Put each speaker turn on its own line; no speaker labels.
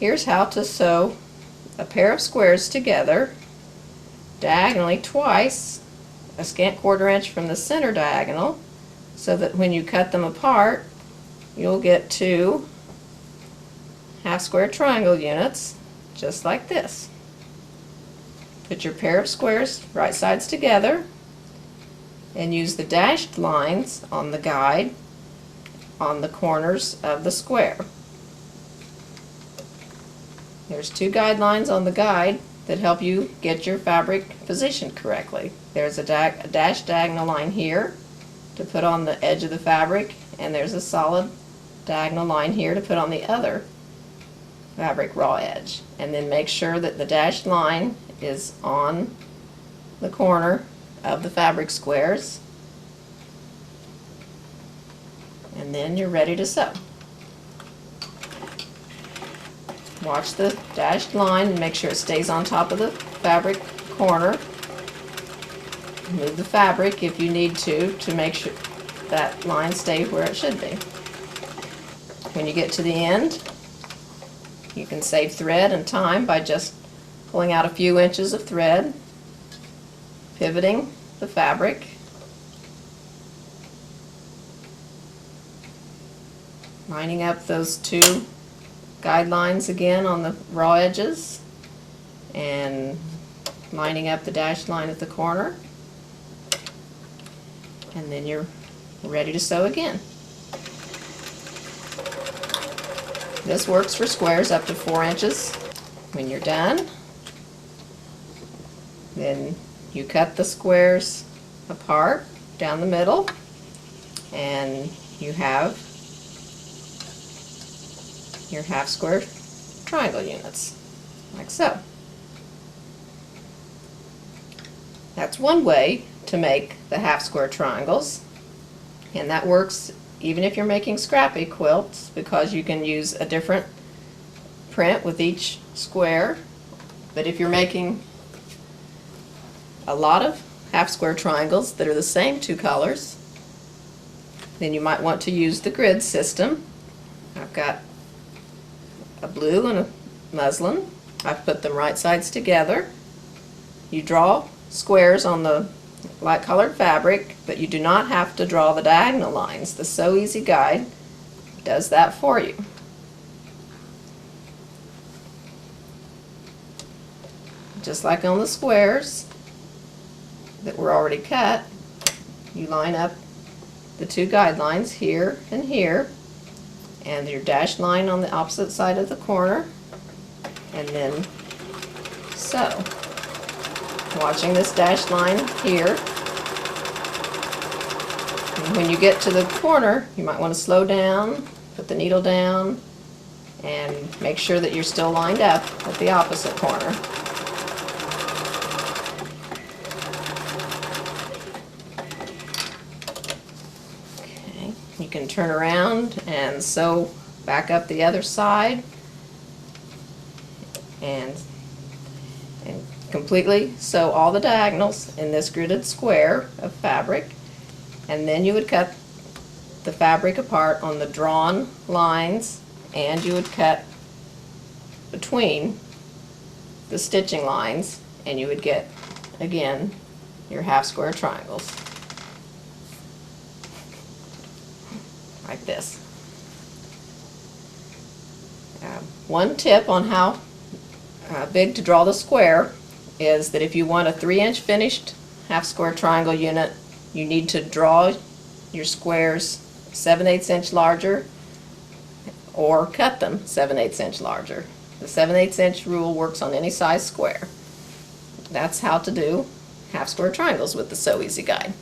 Here's how to sew a pair of squares together diagonally twice, a scant 1/4 inch from the center diagonal, so that when you cut them apart you'll get 2 half square triangle units just like this. Put your pair of squares right sides together and use the dashed lines on the guide on the corners of the square. There's 2 guidelines on the guide that help you get your fabric positioned correctly. There's a dashed diagonal line here to put on the edge of the fabric, and there's a solid diagonal line here to put on the other fabric raw edge. And then make sure that the dashed line is on the corner of the fabric squares, and then you're ready to sew. Watch the dashed line and make sure it stays on top of the fabric corner. Move the fabric if you need to make sure that line stays where it should be. When you get to the end, you can save thread and time by just pulling out a few inches of thread, pivoting the fabric, lining up those 2 guidelines again on the raw edges, and lining up the dashed line at the corner, and then you're ready to sew again. This works for squares up to 4 inches. When you're done, then you cut the squares apart down the middle, and you have your half square triangle units, like so. That's one way to make the half square triangles, and that works even if you're making scrappy quilts, because you can use a different print with each square. But if you're making a lot of half square triangles that are the same 2 colors, then you might want to use the grid system. I've got a blue and a muslin. I've put them right sides together. You draw squares on the light colored fabric, but you do not have to draw the diagonal lines. The Sew Easy guide does that for you. Just like on the squares that were already cut, you line up the 2 guidelines here and here, and your dashed line on the opposite side of the corner, and then sew. Watching this dashed line here, and when you get to the corner you might want to slow down, put the needle down, and make sure that you're still lined up at the opposite corner. You can turn around and sew back up the other side, and completely sew all the diagonals in this gridded square of fabric, and then you would cut the fabric apart on the drawn lines, and you would cut between the stitching lines, and you would get again your half square triangles like this. One tip on how big to draw the square is that if you want a 3-inch finished half square triangle unit, you need to draw your squares 7/8 inch larger or cut them 7/8 inch larger. The 7/8 inch rule works on any size square. That's how to do half square triangles with the Sew Easy guide.